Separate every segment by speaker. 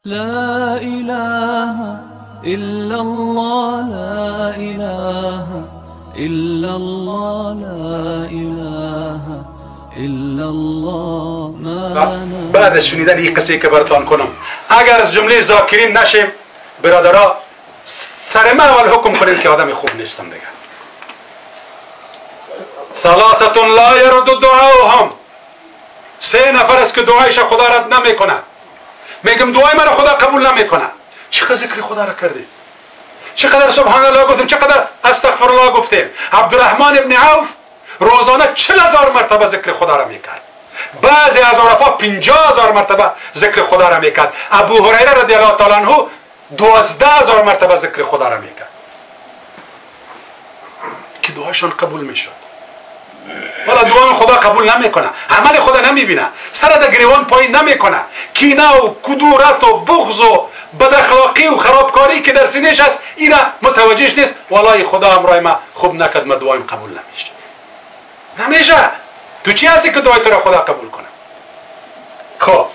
Speaker 1: لا إله إلا الله لا إله إلا الله لا إله إلا الله
Speaker 2: بعد از شنیدن این قصه که براتون کنم، اگر از جمله ذاکرین نشیم برادرها، سر ما اول حکم کنیم که آدم خوب نیستم دیگه. ثلاثه لا يرد دعاهم، سه نفر است که دعایش خدا رد نمیکنه. میگم دعای من خدا قبول نمیکنه. چقدر ذکر خدا را کردیم، چقدر سبحان الله گفتیم، چقدر استغفر الله گفتیم. عبدالرحمن ابن عوف روزانه 40,000 مرتبه ذکر خدا را میکرد. بعضی از عرفا 50,000 مرتبه ذکر خدا را میکرد. ابو هریره رضی الله تعالی عنه 12,000 مرتبه ذکر خدا را میکرد که دعایشان قبول میشد. ولی دعای خدا قبول نمیکنه، عمل خدا نمیبینه، سر در گریوان پایین نمیکنه. کینه و کدورت و بغض و بداخلاقی و خرابکاری که در سینه‌اش است اینا متوجهش نیست. والله خدا امرای ما خوب نکرد، ما دعایم قبول نمیشه. تو چی هستی که دعای تو را خدا قبول کنه؟ خب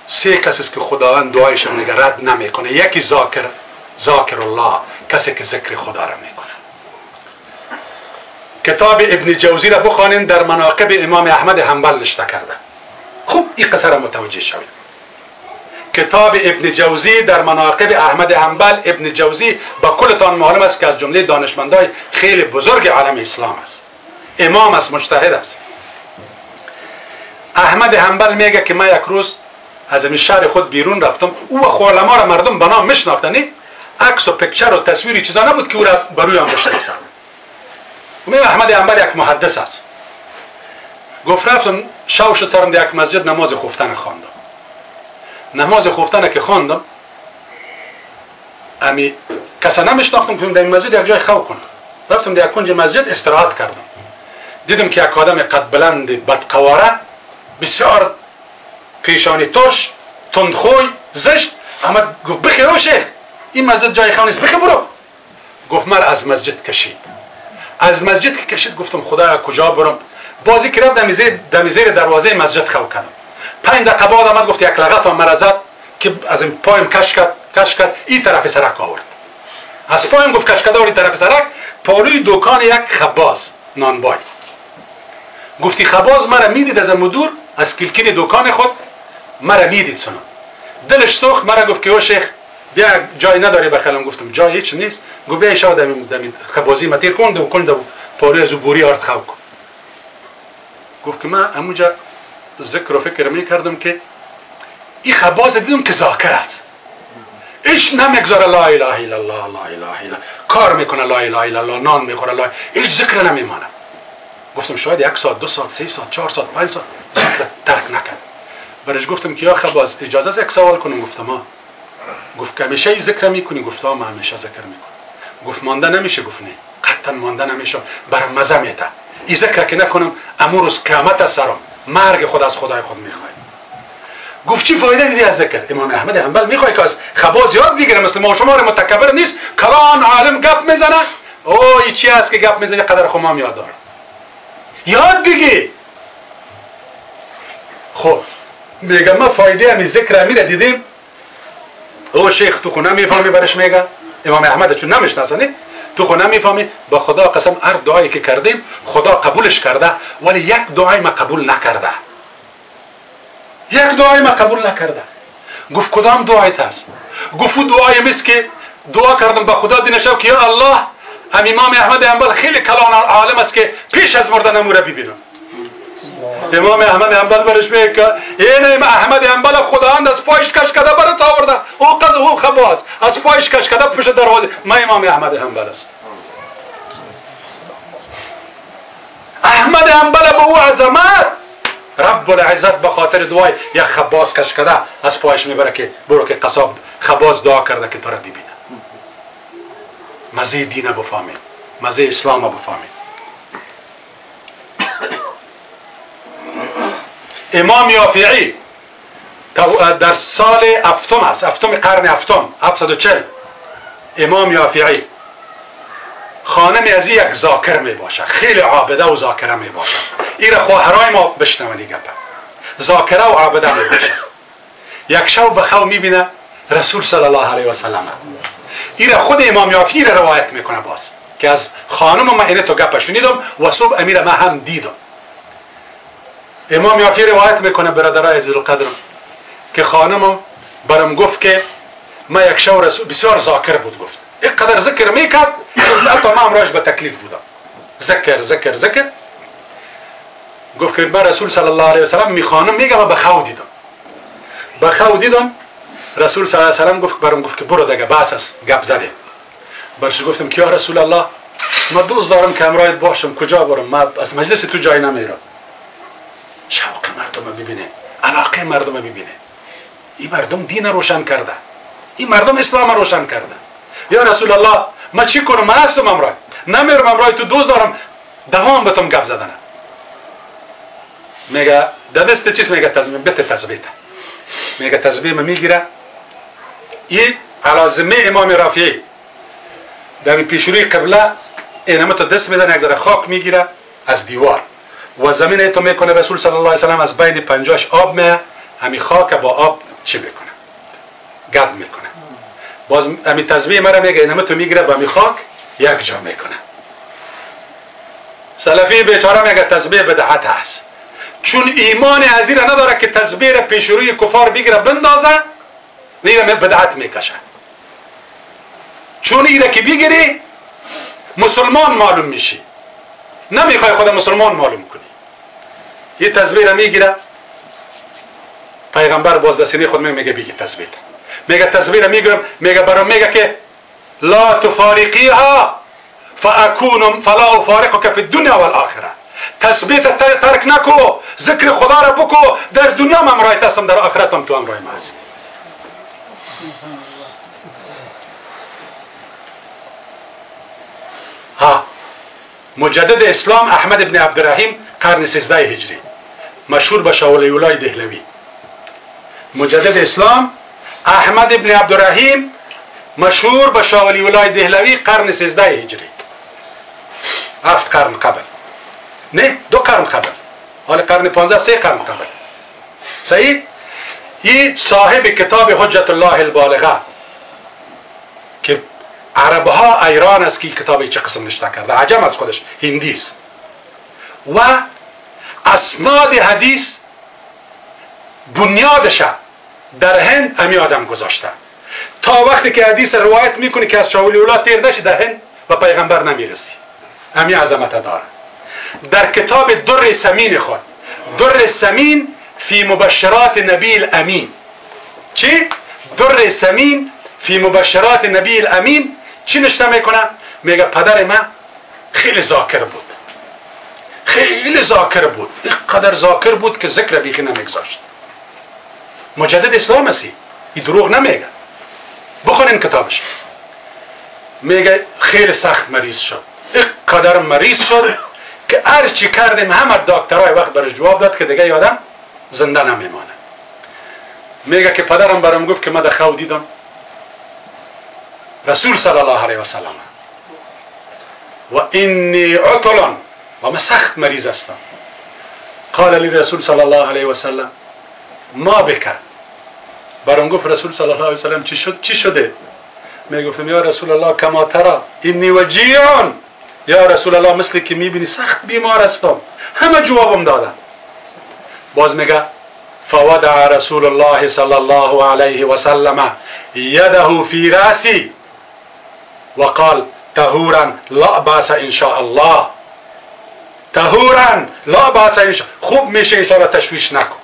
Speaker 2: سه کسی است که خداوند دعایش میگه رد نمیکنه. یکی ذاکر الله، کسی که ذکر خدا را میکنه. کتاب ابن جوزی را بخوانید، در مناقب امام احمد حنبل نشته کرده. خوب این قصه را متوجه شوید. کتاب ابن جوزی در مناقب احمد حنبل. ابن جوزی با کلتان معلوم است که از جمله دانشمندای خیلی بزرگ عالم اسلام است، امام است، مجتهد است. احمد حنبل میگه که من یک روز از این شهر خود بیرون رفتم، او و علما را مردم به نام میشناختند، عکس و پکچر و تصویری چیزا نبود که او را برویم بشناسند. میگه احمد حنبل یک محدث است. گفت رفتم شو شد سرم در یک مسجد نماز خفتن خواندم. نماز خفتن که خواندم امی کسا نمیشناختم که در این مسجد یک جای خواب کنم. رفتم در یک کنج مسجد استراحت کردم. دیدم که یک آدم قد بلند بدقواره، بسیار پیشانی ترش، تندخوی، زشت آمد. گفت بخیر او شیخ، این مسجد جای خواب نیست، بخیر برو. گفت من از مسجد کشید. از مسجد که کشید گفتم خدا کجا برم؟ بازی که رفتم در زیر دروازه مسجد خواب کردم. 5 دقیقه بعد آمد گفت یک لغت و مرزد که از این پایم کش کرد این طرف سرک آورد. از پایم گفت کش کرد این طرف سرک، پالوی دکان یک خباز نانبای. گفتی خباز مرا میدید از مدور، از کلکین دکان خود مرا میدید سنم. دلش سوخت، مرا گفت که او شیخ بیا جای نداری بخلم. گفتم جای هیچ نیست. گفت بیا ایشا دمی خبازی متیر کن و کن پالوی از بوری آرد خواب کن. گفت که من همونجا ذکر و فکر میکردم که این خباز دیدم که ذاکر است، ایش نمیگذاره لا اله الا الله لا اله الا، کار میکنه لا اله الا الله، نان میخوره لا، ایش ذکر نمیمانه. گفتم شاید 1 ساعت 2 ساعت 3 ساعت 4 ساعت 5 ساعت ذکر ترک نکرد. برش گفتم که یا خباز اجازه است یک سوال کنم؟ گفتم ها. گفت که همیشه ذکر میکنی؟ گفتم من همیشه ذکر میکنم. گفت مانده نمیشه؟ گفت نه قطعا مانده نمیشه، برام مزه میده. این ذکر که نکنم امروز قیامت از سرم، مرگ خود از خدای خود میخواد. گفت چی فایده دیدی از ذکر؟ امام احمد حنبل میخواد که از خباز یاد بگیره، مثل ما شما رو متکبر نیست، کلان عالم گپ میزنه. اوه چی است که گپ میزنه؟ قدر خمام یاد داره، یاد بگی. خب میگم ما فایده همین ذکر امیر دیدیم. او شیخ تو خونه میفهمی برش میگه امام احمد چون نمیشناسه، تو خونه میفهمی. با خدا قسم هر دعایی که کردیم خدا قبولش کرده، ولی یک دعای ما قبول نکرده. یک دعای ما قبول نکرده. گفت کدام دعایت است؟ گفت دعای است که دعا کردم با خدا دینشو که یا الله امام احمد حنبل خیلی کلان عالم است که پیش از مردن اموره ببینم. امام احمد حنبل برش میگه که این احمد حنبل خداوند از پایش کش کرده برات آورده، او خباز از پایش کش کرده پیش دروازه، من امام احمد حنبل است. احمد حنبل با او عظمت رب العزت به خاطر دعای یک خباز کش کرده از پایش میبره که برو که قصاب خباز دعا کرده که تو را ببینه. مزه دین بفهمید، مزه اسلام بفهمید. امام یافعی در سال هفتم است، هفتم قرن هفتم 740. امام یافعی خانم از یک ذاکر می باشه، خیلی عابده و ذاکره می باشه. این را خواهرای ما بشنونی گپه، ذاکره و عابده می باشه. یک شو به خواب میبینه رسول صلی الله علیه و سلم. این خود امام یافی روایت میکنه باز که از خانم ما اینه تو گپ شنیدم و صبح امیر ما هم دیدم. امام یافی روایت میکنه برادرای عزیز القدر که خانمم برام گفت که ما یک شو رسول بسیار ذاکر بود، گفت اینقدر ذکر میکرد حتی ما امراش به تکلیف بودم، ذکر ذکر ذکر. گفت که من رسول صلی الله علیه و سلم میخوانم، میگم من به خو دیدم، به خو دیدم. رسول صلی الله علیه و سلم گفت برام گفت که برو دیگه بس است گپ زدیم. برش گفتم که یا رسول الله ما دوست دارم که امرایت باشم، کجا برم؟ ما از مجلس تو جای نمیرم. شوق مردم ببینه، علاقه مردم ببینه. این مردم دین روشن کرده، این مردم اسلام روشن کرده. یا رسول الله ما چی کنم؟ من هستم امرایت، نمیرم امرایت تو دوست دارم دوام بتم گپ زدنه. میگه دست چیز میگه تزبیه بته تزبیه میگه تزبیه میگیره. این علازمه امام رافعی در پیشروی قبله اینم تو دست میزنه، یک ذره خاک میگیره از دیوار و زمین تو میکنه. رسول صلی الله علیه و سلم از بین پنجاش آب میه، همی خاک با آب چی میکنه؟ گد میکنه. باز همی تزبیه مرا میگه اینم تو میگیره با همی خاک یک جا میکنه. سلفی بیچاره میگه تزبیه بدعت است، چون ایمان ازی را نداره که تزبیه را پیش روی کفار بگیره بندازه، نیره بدعت میکشه. چون ایره که بگیری مسلمان معلوم میشی، نمیخوای خود مسلمان معلوم کنی. یه تزبیه را میگیره، پیغمبر باز دستینی خود میگه بگی تزبیه، میگه تزبیه را میگیرم، میگه برام میگه که لا تفارقیها فلا افارقک فی الدنیا والآخره. تسبیح ترک نکو، ذکر خدا را بکو، در دنیا هم امرایت هستم، در آخرت هم تو امرای ما هست. مجدد اسلام احمد ابن عبدالرحیم قرن 13 هجری، مشهور به شاه ولی‌الله دهلوی. مجدد اسلام احمد ابن عبدالرحیم مشهور به شاه ولی‌الله دهلوی قرن 13 هجری، 7 قرن قبل، نه 2 قرن قبل، حال قرن 15 3 قرن قبل. صحیح؟ این صاحب کتاب حجت الله البالغه که عربها ایران است که کتابی چه قسم نشته کرده، عجم از خودش هندی است و اسناد حدیث بنیادش در هند امی آدم گذاشته. تا وقتی که حدیث روایت میکنی که از شاه ولی‌الله تیر نشی در هند و پیغمبر نمیرسی، امی عظمت داره. در کتاب در سمین خود، در سمین فی مبشرات نبی الامین، چی؟ در سمین فی مبشرات نبی الامین چی نشته میکنه؟ میگه پدر من خیلی ذاکر بود، خیلی ذاکر بود، اینقدر ذاکر بود که ذکر بیخی نمیگذاشت. مجدد اسلام هستی، این دروغ نمیگه، بخونین کتابش. میگه خیلی سخت مریض شد، اینقدر مریض شد که هر چی کردیم همه دکترهای وقت برش جواب داد که دیگه یادم زنده نمیمانه. میگه که پدرم برام گفت که من در خواب دیدم رسول صلی الله علیه و سلم و اینی عطلان و من سخت مریض هستم. قال لی رسول صلی الله علیه و سلم ما بکر. برام گفت رسول صلی الله علیه و سلم چی شده؟ میگفتم یا رسول الله کما ترى اینی وجیعان، یا رسول الله مثل که میبینی سخت بیمار هستم. همه جوابم دادن. باز میگه فوضع رسول الله صلی الله علیه و سلم یده فی راسی و قال طهورا لا باس ان شاء الله، طهورا لا باس ان شاء، خوب میشه ان شاء الله، تشویش نکن.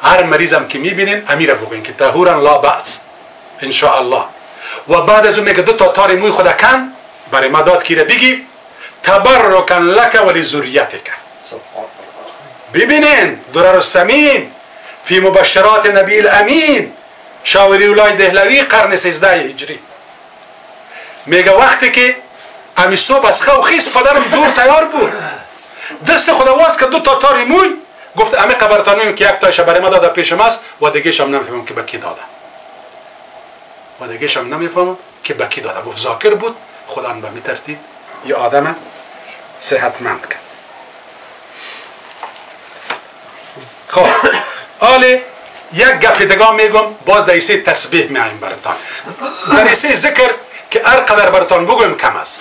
Speaker 2: هر مریضم که میبینین امیر بگوین که طهورا لا باس ان شاء الله. و بعد از اون میگه 2 تا تار موی خود کن برای ما داد که بگی تبرکا لک و لذریتک. ببینین درر السمین فی مبشرات نبی الامین شاه ولی‌الله دهلوی قرن 13 هجری. میگه وقتی که امی صبح از خواب خیست پدرم جور تیار بود، دست خود واس که 2 تا تار موی، گفت امی قبرتانیم که 1 تایش برای ما داده پیشم است و دیگه هم نمیفهمم که به کی داده، و دیگه هم نمیفهمم که به کی داده. گفت ذاکر بود، خدا به می ترتیب یه آدم صحتمند کرد. خب آله یک گپ دیگه میگم، باز در ایسه تسبیح میایم براتان. در ایسه ذکر که هر قدر براتان بگویم کم است.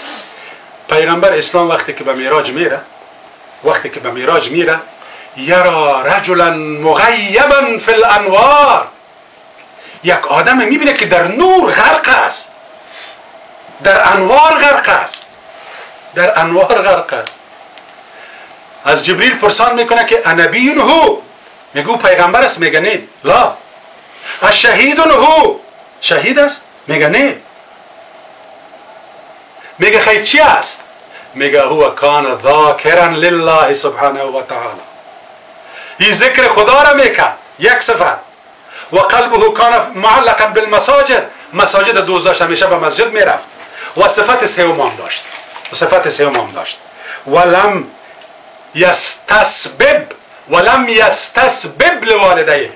Speaker 2: پیغمبر اسلام وقتی که به معراج میره، یرا رجلا مغیبا فی الانوار، یک آدم میبینه که در نور غرق است، در انوار غرق است. از جبریل پرسان میکنه که انبی هو، میگو پیغمبر است، میگه نه. لا. الشهید هو، شهید است، میگه نه. میگه خیلی چی است؟ میگه هو کان ذاکرا لله سبحانه و تعالی، این ذکر خدا را میکرد، یک صفت. و قلبه کان معلقا بالمساجد، مساجد دوست داشت، همیشه به مسجد میرفت. و صفت سوم داشت، ولم یستسبب لوالدیه.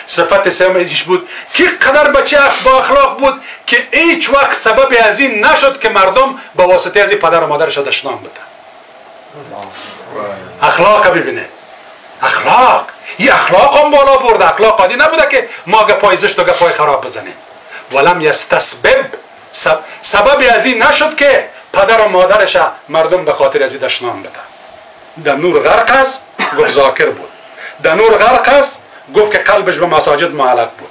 Speaker 2: صفت سومش بود که قدر بچه با اخلاق بود که هیچ وقت سبب از این نشد که مردم با واسطه از پدر و مادرش دشنام بده. اخلاق ببینه، اخلاق، این اخلاق هم بالا برده. اخلاق عادی نبوده که ما گپای زشت و گپای خراب بزنیم. ولم یستسبب، سبب از این نشد که پدر و مادرش مردم به خاطر از این دشنام بده. در نور غرق است، گفت ذاکر بود. در نور غرق است، گفت که قلبش به مساجد معلق بود.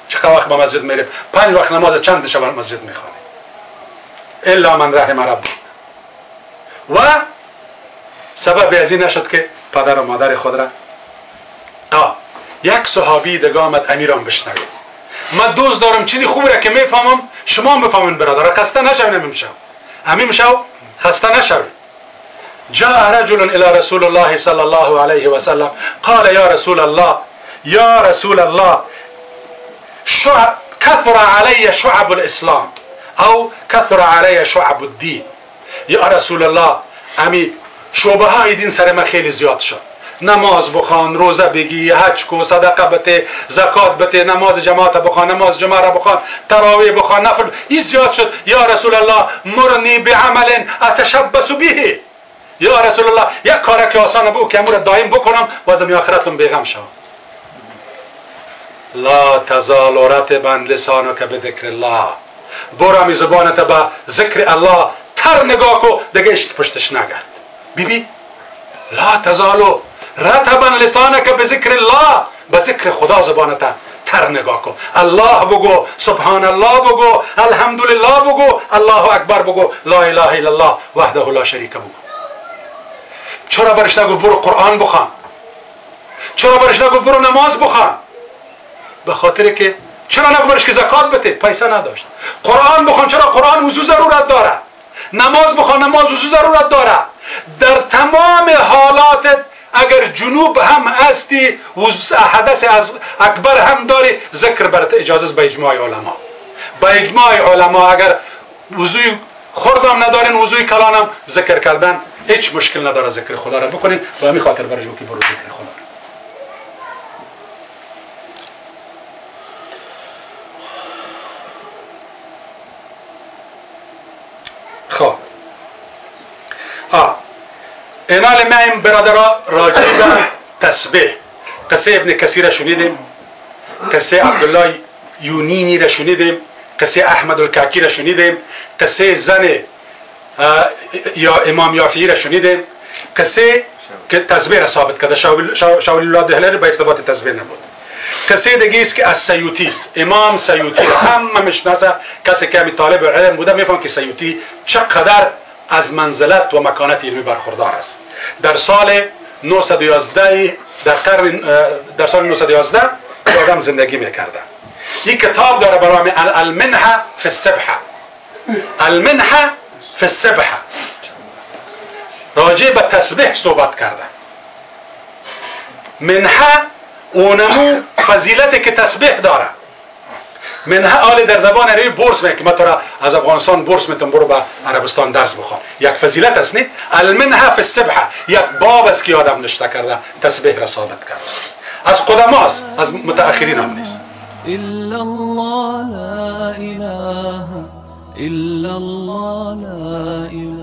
Speaker 2: چقدر وقت به مسجد میره؟ 5 وقت نماز چند شب مسجد میخوانه، الا من رحم ربک. و سبب از این نشد که پدر و مادر خود را یک صحابی دیگه آمد امیران بشنوید. من دوست دارم چیزی خوبی را که میفهمم شما هم بفهمین برادر، خسته نشوین. میشم خسته نشوین. جاء رجل الى رسول الله صلى الله عليه وسلم قال يا رسول الله كثر علي شعب الاسلام او كثر علي شعب الدين. یا رسول الله، امی شعبه های دین سر من خیلی زیاد شد. نماز بخوان، روزه بگی، حج کو، صدقه بده، زکات بده، نماز جماعت بخوان، نماز جمعه را بخوان، تراویح بخوان، نفل، این زیاد شد. یا رسول الله مرنی بعمل اتشبث به. یا رسول الله یک کار که آسانه بگو که امور دائم بکنم و از آخرتم بیغم شوم. لا تزال رطبا لسانک بذکر الله، برو می زبانت به ذکر الله تر نگاه کو، دیگه پشتش نگرد. بیبی لا تزال رطبا لسانک بذکر الله، به ذکر خدا زبانت تر نگاه کو. الله بگو، سبحان الله بگو، الحمدلله بگو، الله اکبر بگو، لا اله الا الله وحده لا شریک بگو. چرا برش نگو برو قرآن بخوان؟ چرا برش نگو برو نماز بخوان؟ به خاطر که چرا نگو برش که زکات بده؟ پیسه نداشت. قرآن بخوان، چرا قرآن وضو ضرورت داره. نماز بخوان، نماز وضو ضرورت داره. در تمام حالات اگر جنوب هم هستی، حدث از اکبر هم داری، ذکر برات اجازه به اجماع علما. با اجماع علما اگر وضوی خوردم ندارین، وضوی کلانم ذکر کردن هیچ مشکل نداره. ذکر خدا را بکنین و همین خاطر برای که برو ذکر خدا را. خب اینال مایم برادرها راجع به تسبیح قصه ابن کثیر را شنیدیم، قصه عبدالله یونینی را شنیدیم، قصه احمد الکاکی را شنیدیم، قصه زن یا امام یافعی را شنیدیم، قصه که تسبیح را ثابت کرده. شاول الله دهلوی با ارتباط تسبیح نبود. قصه دیگه است که از سیوطی است. امام سیوطی را همه میشناسه، کسی که طالب علم بوده میفهم که سیوطی چقدر از منزلت و مکانت علمی برخوردار است. در سال 911 در سال 911 آدم زندگی میکرده. این کتاب داره برای المنحه فی السبحه، المنحه فی السبحه، راجع به تسبیح صحبت کرده. منحه اونمو فضیلتی که تسبیح داره. منحه آلی در زبان عربی بورس میگه که من تو را از افغانستان بورس میتونم برو به عربستان درس بخوان. یک فضیلت است نه؟ المنحه فی السبحه یک باب است که آدم نشته کرده تسبیح را ثابت کرده. از قدماست، از متأخرین هم نیست.
Speaker 1: إلا الله لا إله إلا الله لا إله